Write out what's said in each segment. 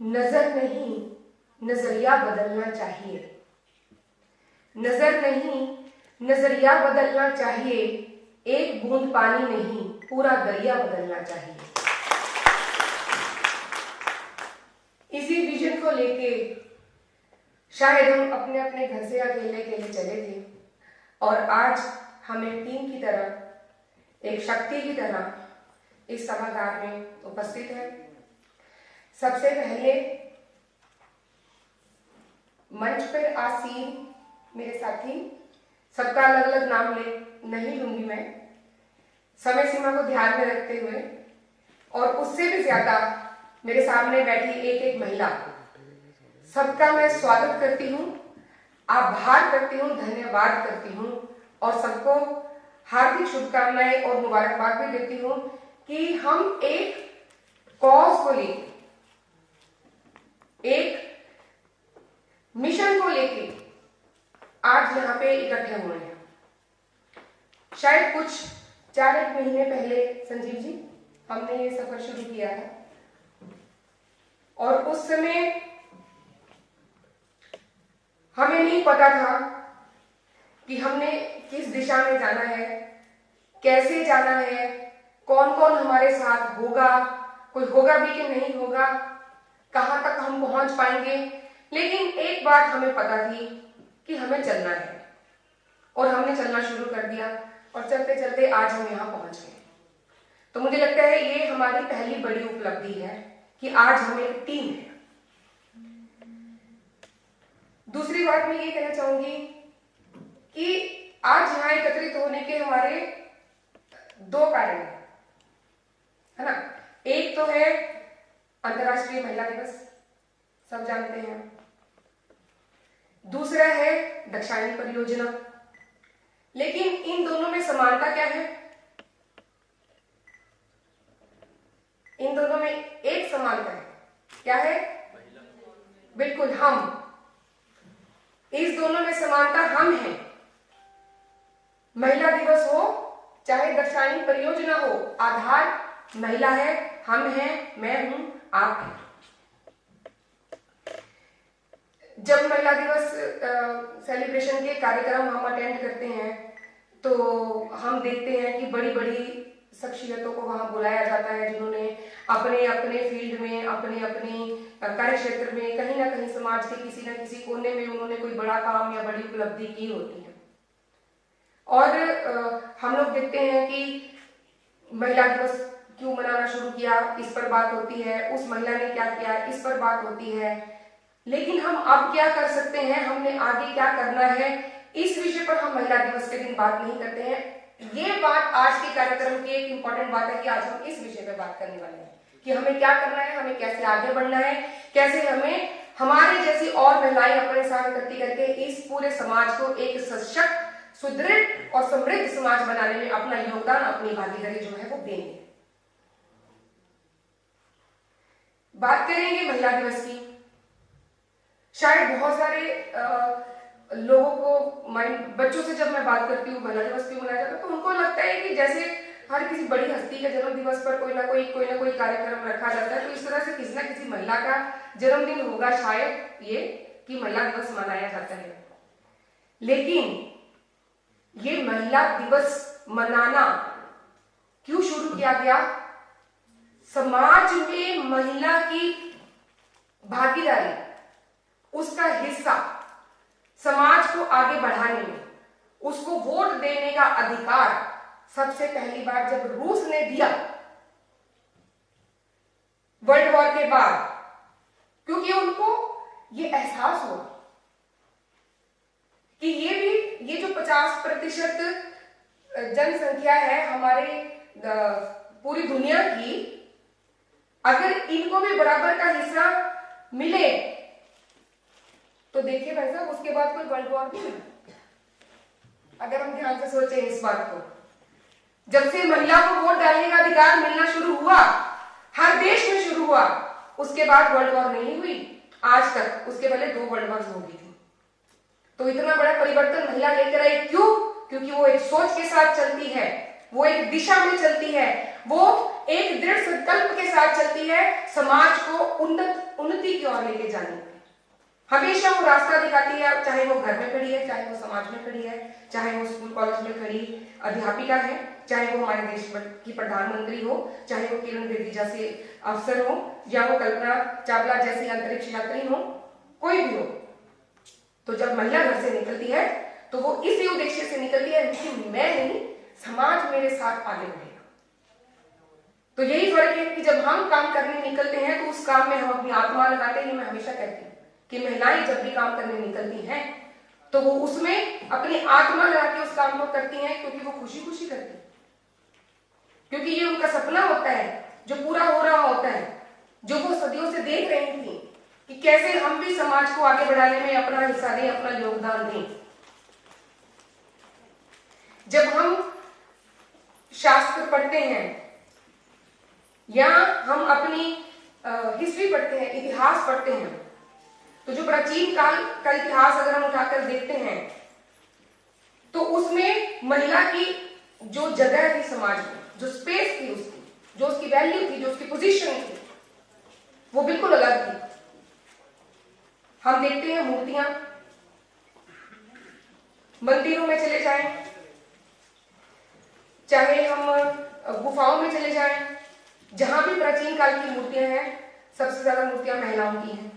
नजर नहीं, नजरिया बदलना चाहिए। नजर नहीं, नजरिया बदलना चाहिए। एक बूंद पानी नहीं, पूरा दरिया बदलना चाहिए। इसी विजन को लेके शायद हम अपने अपने घर से अकेले अकेले चले थे, और आज हमें टीम की तरह, एक शक्ति की तरह इस सभागार में उपस्थित है। सबसे पहले मंच पर आसीन मेरे साथी, सबका अलग अलग नाम नहीं लूंगी मैं, समय सीमा को ध्यान में रखते हुए, और उससे भी ज्यादा मेरे सामने बैठी एक एक महिला, सबका मैं स्वागत करती हूँ, आभार करती हूँ, धन्यवाद करती हूँ, और सबको हार्दिक शुभकामनाएं और मुबारकबाद भी देती हूँ कि हम एक कॉज को लेकर, एक मिशन को लेके आज यहाँ पे इकट्ठे हुए हैं। शायद कुछ 4-1 महीने पहले संजीव जी हमने ये सफर शुरू किया है, और उस समय हमें नहीं पता था कि हमने किस दिशा में जाना है, कैसे जाना है, कौन कौन हमारे साथ होगा, कोई होगा भी कि नहीं होगा, कहां तक हम पहुंच पाएंगे। लेकिन एक बात हमें पता थी कि हमें चलना है, और हमने चलना शुरू कर दिया, और चलते चलते आज हम यहाँ पहुंच गए। तो मुझे लगता है ये हमारी पहली बड़ी उपलब्धि है कि आज हम एक टीम है। दूसरी बात मैं ये कहना चाहूंगी कि आज यहाँ एकत्रित होने के हमारे 2 कारण है ना। एक तो है अंतर्राष्ट्रीय महिला दिवस, सब जानते हैं। दूसरा है दाक्षायणी परियोजना। लेकिन इन दोनों में समानता क्या है? इन दोनों में एक समानता है, क्या है? बिल्कुल, हम। इस दोनों में समानता हम हैं। महिला दिवस हो चाहे दाक्षायणी परियोजना हो, आधार महिला है, हम हैं, मैं हूं, आप हैं। जब महिला दिवस सेलिब्रेशन के कार्यक्रम हम अटेंड करते हैं तो हम देखते हैं कि बड़ी बड़ी शख्सियतों को वहां बुलाया जाता है, जिन्होंने अपने अपने फील्ड में, अपने अपने कार्य क्षेत्र में, कहीं ना कहीं समाज के किसी न किसी कोने में उन्होंने कोई बड़ा काम या बड़ी उपलब्धि की होती है। और हम लोग देखते हैं कि महिला दिवस क्यों मनाना शुरू किया, इस पर बात होती है, उस महिला ने क्या किया, इस पर बात होती है। लेकिन हम अब क्या कर सकते हैं, हमने आगे क्या करना है, इस विषय पर हम महिला दिवस के दिन बात नहीं करते हैं। ये बात आज के कार्यक्रम की एक इंपॉर्टेंट बात है कि आज हम इस विषय पर बात करने वाले हैं कि हमें क्या करना है, हमें कैसे आगे बढ़ना है, कैसे हमें हमारे जैसी और महिलाएं अपने साथ इकट्ठी करके इस पूरे समाज को एक सशक्त, सुदृढ़ और समृद्ध समाज बनाने में अपना योगदान, अपनी भागीदारी जो है वो देंगे। बात करेंगे महिला दिवस की। शायद बहुत सारे लोगों को बच्चों से जब मैं बात करती हूँ महिला दिवस क्यों मनाया जाता है, तो उनको लगता है कि जैसे हर किसी बड़ी हस्ती के जन्म दिवस पर कोई ना कोई कार्यक्रम रखा जाता है, तो इस तरह से किसी ना किसी महिला का जन्मदिन होगा शायद ये कि महिला दिवस मनाया जाता है। लेकिन ये महिला दिवस मनाना क्यों शुरू किया गया? समाज में महिला की भागीदारी, उसका हिस्सा, समाज को आगे बढ़ाने में, उसको वोट देने का अधिकार सबसे पहली बार जब रूस ने दिया वर्ल्ड वॉर के बाद, क्योंकि उनको ये एहसास हुआ कि ये जो 50% जनसंख्या है हमारे पूरी दुनिया की, अगर इनको भी बराबर का हिस्सा मिले तो देखिए भाई साहब, उसके बाद कोई वर्ल्ड वॉर नहीं है। अगर हम ध्यान से सोचें इस बात को, जब से महिला को वोट डालने का अधिकार मिलना शुरू हुआ, हर देश में शुरू हुआ, उसके बाद वर्ल्ड वॉर नहीं हुई आज तक। उसके पहले 2 वर्ल्ड वॉर हो गई थी। तो इतना बड़ा परिवर्तन महिला लेकर आई, क्यों? क्योंकि वो एक सोच के साथ चलती है, वो एक दिशा में चलती है, वो एक दृढ़ संकल्प के साथ चलती है समाज को उन्नति की ओर लेके जाने में। हमेशा वो रास्ता दिखाती है, चाहे वो घर में खड़ी है, चाहे वो समाज में खड़ी है, चाहे वो स्कूल कॉलेज में खड़ी अध्यापिका है, चाहे वो हमारे देश की प्रधानमंत्री हो, चाहे वो किरण बेदी जैसे अफसर हो, या वो कल्पना चावला जैसी अंतरिक्ष यात्री हो, कोई भी हो। तो जब महिला घर से निकलती है तो वो इसी उद्देश्य से निकलती है कि मैं नहीं, समाज मेरे साथ आगे बढ़ेगा। तो यही फर्क है कि जब हम काम करने निकलते हैं तो उस काम में हम अपनी आत्मा लगाते हैं। मैं हमेशा कहती हूँ कि महिलाएं जब भी काम करने निकलती हैं तो वो उसमें अपनी आत्मा लगा के उस काम को करती हैं, क्योंकि वो खुशी खुशी करती है, क्योंकि ये उनका सपना होता है जो पूरा हो रहा होता है, जो वो सदियों से देख रही थी कि कैसे हम भी समाज को आगे बढ़ाने में अपना हिस्सा दें, अपना योगदान दें। जब हम शास्त्र पढ़ते हैं या हम अपनी हिस्ट्री पढ़ते हैं, इतिहास पढ़ते हैं, तो जो प्राचीन काल का इतिहास अगर हम उठाकर देखते हैं तो उसमें महिला की जो जगह थी समाज में, जो स्पेस थी उसकी, जो उसकी वैल्यू थी, जो उसकी पोजीशन थी, वो बिल्कुल अलग थी। हम देखते हैं मूर्तियां, मंदिरों में चले जाएं, चाहे हम गुफाओं में चले जाएं, जहां भी प्राचीन काल की मूर्तियां हैं, सबसे ज्यादा मूर्तियां महिलाओं की हैं,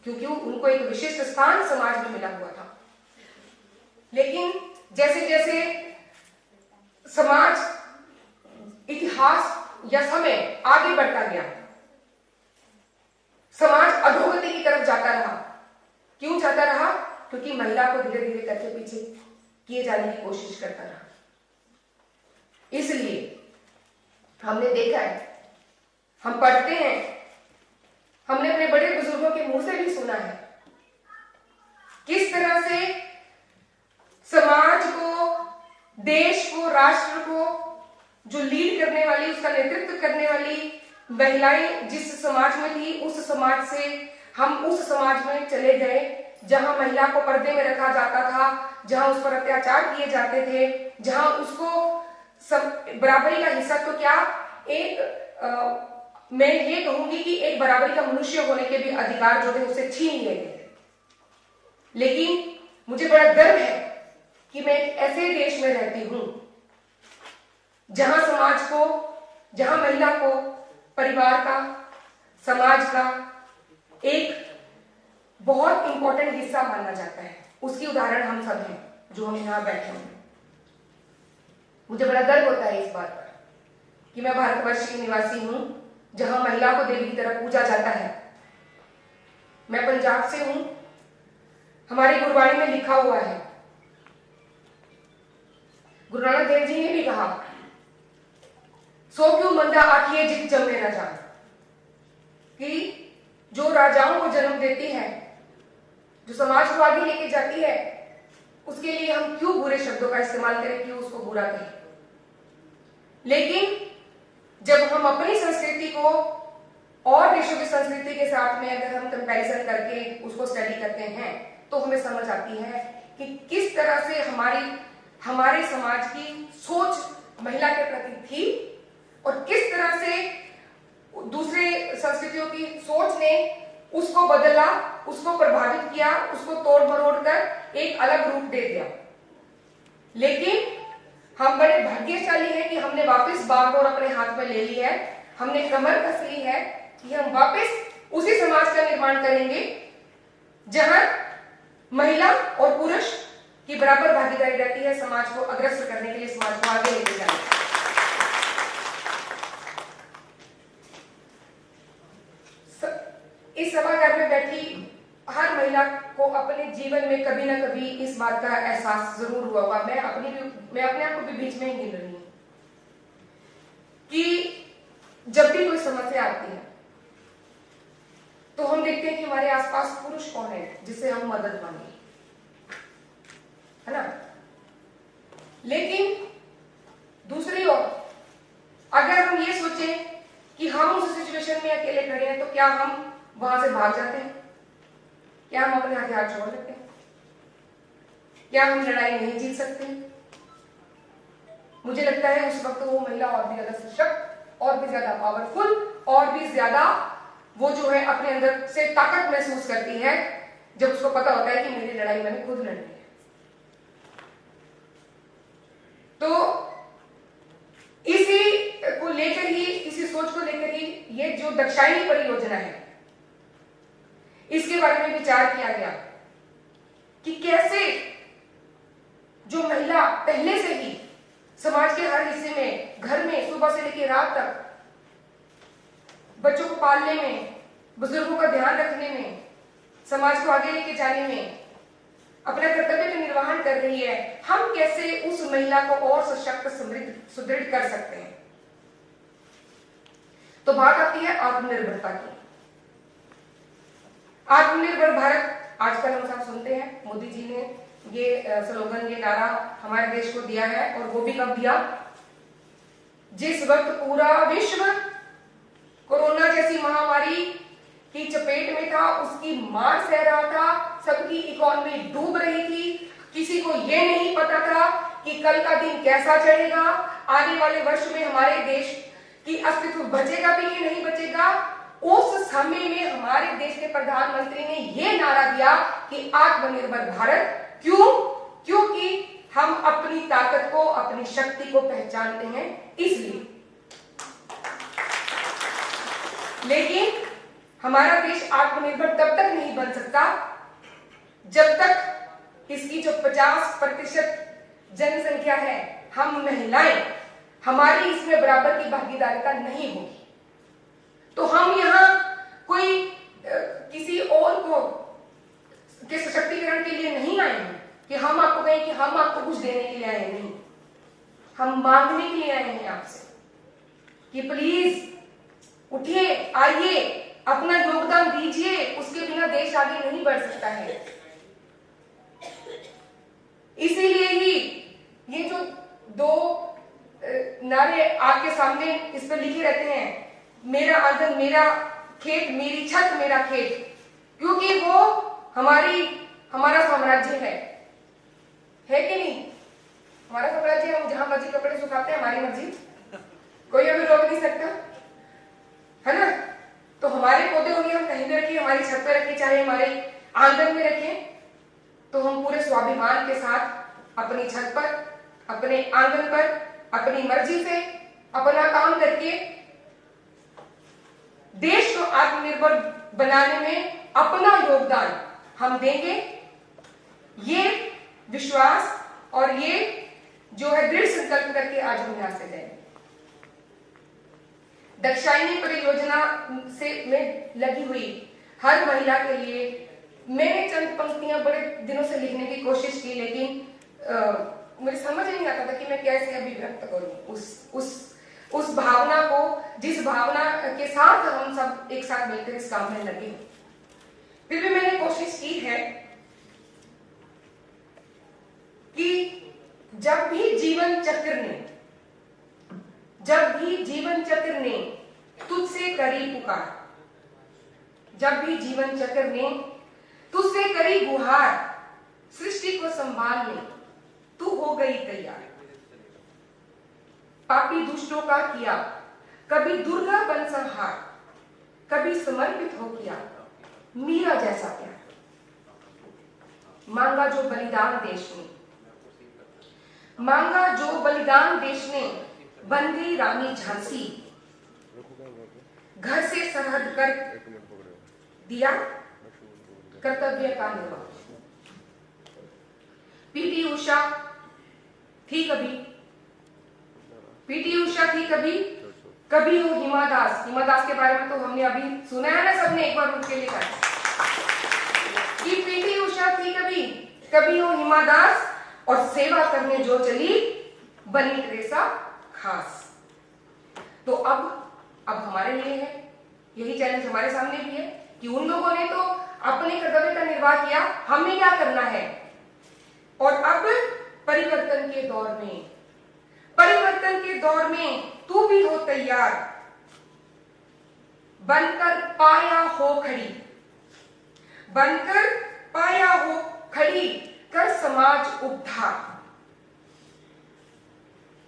क्योंकि उनको एक विशिष्ट स्थान समाज में मिला हुआ था। लेकिन जैसे जैसे समाज, इतिहास या समय आगे बढ़ता गया, समाज अधोगति की तरफ जाता रहा। क्यों जाता रहा? क्योंकि महिला को धीरे धीरे करके पीछे किए जाने की कोशिश करता रहा। इसलिए हमने देखा है, हम पढ़ते हैं, हमने अपने बड़े बुजुर्गों के मुंह से भी सुना है किस तरह से समाज को, देश को, राष्ट्र को जो लीड करने वाली, उसका नेतृत्व करने वाली महिलाएं जिस समाज में थी, उस समाज से हम उस समाज में चले गए जहां महिला को पर्दे में रखा जाता था, जहां उस पर अत्याचार किए जाते थे, जहां उसको बराबरी का हिस्सा तो क्या, मैं ये कहूंगी कि एक बराबरी का मनुष्य होने के भी अधिकार जो थे उससे छीन लिए गए। लेकिन मुझे बड़ा गर्व है कि मैं एक ऐसे देश में रहती हूं जहां समाज को, जहां महिला को परिवार का, समाज का एक बहुत इंपॉर्टेंट हिस्सा माना जाता है। उसकी उदाहरण हम सब हैं जो हम यहां बैठे हैं। मुझे बड़ा गर्व होता है इस बात पर कि मैं भारतवर्ष की निवासी हूं जहां महिला को देवी की तरह पूजा जाता है। मैं पंजाब से हूं, हमारी गुरबाणी में लिखा हुआ है, गुरु नानक देव जी ने भी कहा, सो क्यों मंदा आखिए जित जमे राजा, कि जो राजाओं को जन्म देती है, जो समाज को आगे लेके जाती है, उसके लिए हम क्यों बुरे शब्दों का इस्तेमाल करें, क्यों उसको बुरा कहें। लेकिन जब हम अपनी संस्कृति को और देशों की संस्कृति के साथ में अगर हम कंपैरिजन करके उसको स्टडी करते हैं तो हमें समझ आती है कि किस तरह से हमारे समाज की सोच महिला के प्रति थी और किस तरह से दूसरे संस्कृतियों की सोच ने उसको बदला, उसको प्रभावित किया, उसको तोड़ मरोड़ कर एक अलग रूप दे दिया। लेकिन हम बड़े भाग्यशाली हैं कि हमने वापस बागडोर अपने हाथ में ले ली है, हमने कमर कस ली है कि हम वापस उसी समाज का निर्माण करेंगे जहां महिला और पुरुष की बराबर भागीदारी रहती है समाज को अग्रसर करने के लिए, समाज को आगे लेके जाने के लिए। इस सभागार में बैठी हर महिला को अपने जीवन में कभी ना कभी इस बात का एहसास जरूर हुआ होगा। मैं अपने आप को भी बीच में ही गिन रही हूं कि जब भी कोई समस्या आती है तो हम देखते हैं कि हमारे आसपास पुरुष कौन है जिससे हम मदद मांगे, है ना। लेकिन दूसरी ओर अगर हम ये सोचें कि हम उस सिचुएशन में अकेले खड़े हैं तो क्या हम वहां से भाग जाते हैं? क्या हम अपने हथियार छोड़ देते हैं? क्या हम लड़ाई नहीं जीत सकते? मुझे लगता है उस वक्त वो महिला और भी ज्यादा सशक्त, और भी ज्यादा पावरफुल और भी ज्यादा वो जो है अपने अंदर से ताकत महसूस करती है, जब उसको पता होता है कि मेरी लड़ाई मैंने खुद लड़नी है। तो इसी को लेकर ही, इसी सोच को लेकर ही ये जो दाक्षायणी परियोजना है, इसके बारे में विचार किया गया कि कैसे जो महिला पहले से ही समाज के हर हिस्से में, घर में सुबह से लेकर रात तक बच्चों को पालने में, बुजुर्गों का ध्यान रखने में, समाज को आगे लेके जाने में अपना कर्तव्य का निर्वहन कर रही है, हम कैसे उस महिला को और सशक्त, समृद्ध, सुदृढ़ कर सकते हैं। तो बात आती है आत्मनिर्भरता की। आत्मनिर्भर भारत आजकल हम सब सुनते हैं, मोदी जी ने ये स्लोगन, ये नारा हमारे देश को दिया है, और वो भी कब दिया, जिस वक्त पूरा विश्व कोरोना जैसी महामारी की चपेट में था, उसकी मार सह रहा था, सबकी इकोनॉमी डूब रही थी, किसी को ये नहीं पता था कि कल का दिन कैसा चढ़ेगा, आने वाले वर्ष में हमारे देश की अस्तित्व बचेगा भी कि नहीं बचेगा। उस समय में हमारे देश के प्रधानमंत्री ने यह नारा दिया कि आत्मनिर्भर भारत। क्यों? क्योंकि हम अपनी ताकत को, अपनी शक्ति को पहचानते हैं, इसलिए। लेकिन हमारा देश आत्मनिर्भर तब तक नहीं बन सकता जब तक इसकी जो 50% जनसंख्या है, हम महिलाएं, हमारी इसमें बराबर की भागीदारिता नहीं होगी। तो हम यहां कोई किसी और को के सशक्तिकरण के लिए नहीं आए हैं कि हम आपको कहें कि हम आपको कुछ देने के लिए आए हैं, नहीं, हम मांगने के लिए आए हैं आपसे कि प्लीज उठिए, आइए, अपना योगदान दीजिए, उसके बिना देश आगे नहीं बढ़ सकता है। इसीलिए ही ये जो दो नारे आपके सामने इस पर लिखे रहते हैं, मेरा आंगन मेरा खेत, मेरी छत मेरा खेत, क्योंकि वो हमारा साम्राज्य है कि नहीं? हमारा साम्राज्य, हम जहां मर्जी कपड़े सुखाते हैं, हमारी मर्जी, कोई हमें रोक नहीं सकता, है ना? तो हमारे पौधे होंगे, हम कहीं भी रखिए, हमारी छत पे रखिए, चाहे हमारे आंगन में रखें, तो हम पूरे स्वाभिमान के साथ अपनी छत पर, अपने आंगन पर, अपनी मर्जी से अपना काम करके देश को आत्मनिर्भर बनाने में अपना योगदान हम देंगे। ये विश्वास और ये जो है दृढ़ संकल्प करके आज हम यहां से जाएंगे। दाक्षायणी परियोजना से में लगी हुई हर महिला के लिए मैंने चंद पंक्तियां बड़े दिनों से लिखने की कोशिश की, लेकिन मुझे समझ नहीं आता था कि मैं कैसे अभिव्यक्त करूं उस भावना को, जिस भावना के साथ हम सब एक साथ मिलकर इस काम में लगे। फिर भी मैंने कोशिश की है कि जब भी जीवन चक्र ने तुझसे करी पुकार, जब भी जीवन चक्र ने तुझसे करी गुहार, सृष्टि को संभालने तू हो गई तैयार। पापी दुष्टों का किया कभी दुर्गा बन संहार, कभी समर्पित हो किया मीरा जैसा प्यार। मांगा जो बलिदान देश ने, मांगा जो बलिदान देश ने, बन गई रानी झांसी, घर से सरहद कर दिया कर्तव्य का निर्वाह। पीटी उषा थी कभी, कभी हो हिमा दास के बारे में तो हमने अभी सुना है ना सबने, एक बार उनके लिए कि पीटी उषा थी कभी हो हिमा दास, और सेवा करने जो चली बनी टेरेसा खास। तो अब हमारे लिए है, यही चैलेंज हमारे सामने भी है कि उन लोगों ने तो अपने कर्तव्य का निर्वाह किया, हमें क्या करना है। और अब परिवर्तन के दौर में तू भी हो तैयार, बनकर पाया हो खड़ी, कर समाज उद्धार।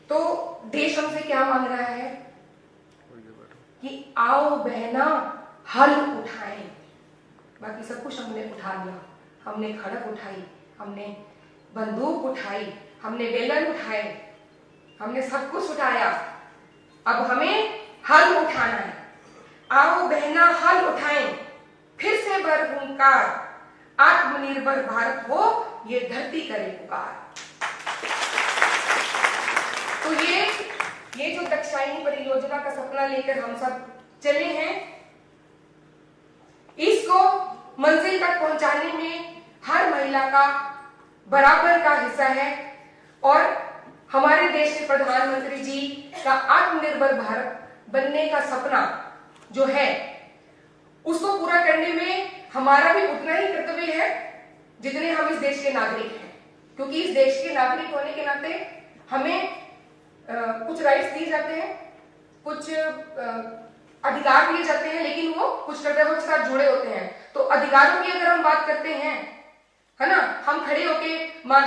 तो देश हमसे क्या मांग रहा है कि आओ बहना हल उठाएं। बाकी सब कुछ हमने उठा लिया, हमने खड़क उठाई, हमने बंदूक उठाई, हमने बेलन उठाए, हमने सब कुछ उठाया। अब हमें हल उठाना है। आओ बहना हल उठाएं, फिर से भर हुंकार, आत्मनिर्भर भारत हो ये धरती करे पुकार। तो ये जो दाक्षायणी परियोजना का सपना लेकर हम सब चले हैं, इसको मंजिल तक पहुंचाने में हर महिला का बराबर का हिस्सा है। और हमारे देश के प्रधानमंत्री जी का आत्मनिर्भर भारत बनने का सपना जो है, उसको पूरा करने में हमारा भी उतना ही कर्तव्य है जितने हम इस देश के नागरिक हैं। क्योंकि इस देश के नागरिक होने के नाते हमें कुछ राइट्स दिए जाते हैं, कुछ अधिकार दिए जाते हैं, लेकिन वो कुछ कर्तव्यों के साथ जुड़े होते हैं। तो अधिकारों की अगर हम बात करते हैं, है ना, हम खड़े होके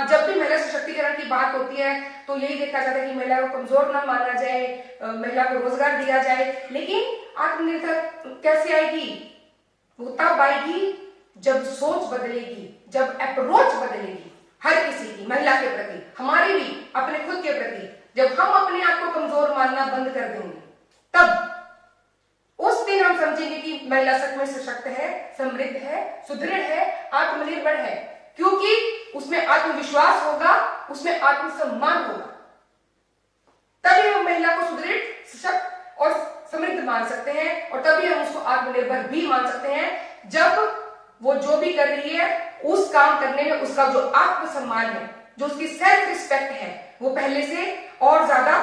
जब भी महिला सशक्तिकरण की बात होती है तो यही देखा जाता है कि महिला को कमजोर ना माना जाए, महिला को रोजगार दिया जाए। लेकिन आत्मनिर्भर कैसे आएगी? वो तब आएगी जब सोच बदलेगी, जब अप्रोच बदलेगी हर किसी की, महिला के प्रति, हमारी भी, अपने खुद के प्रति। जब हम अपने आप को कमजोर मानना बंद कर देंगे, तब उस दिन हम समझेंगे कि महिला सच में सशक्त है, समृद्ध है, सुदृढ़ है, आत्मनिर्भर है। क्योंकि उसमें आत्मविश्वास होगा, उसमें आत्मसम्मान होगा। तभी हम महिला को सुदृढ़, सशक्त और समृद्ध मान सकते हैं, और तभी हम उसको आत्मनिर्भर भी मान सकते हैं जब वो जो भी कर रही है उस काम करने में उसका जो आत्मसम्मान है, जो उसकी सेल्फ रिस्पेक्ट है, वो पहले से और ज्यादा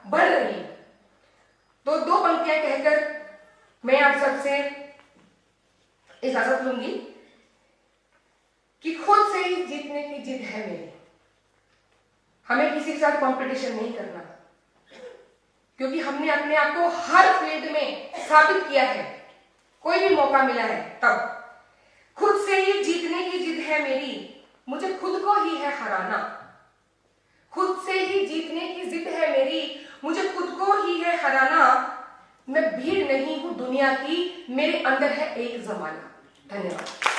बढ़ रही है। तो दो पंक्तियां कहकर मैं आप सबसे इजाजत लूंगी कि खुद से ही जीतने की जिद है मेरी। हमें किसी के साथ कंपटीशन नहीं करना, क्योंकि हमने अपने आप को हर फील्ड में साबित किया है। कोई भी मौका मिला है तब खुद से ही जीतने की जिद है मेरी, मुझे खुद को ही है हराना। खुद से ही जीतने की जिद है मेरी, मुझे खुद को ही है हराना। मैं भीड़ नहीं हूं दुनिया की, मेरे अंदर है एक जमाना। धन्यवाद।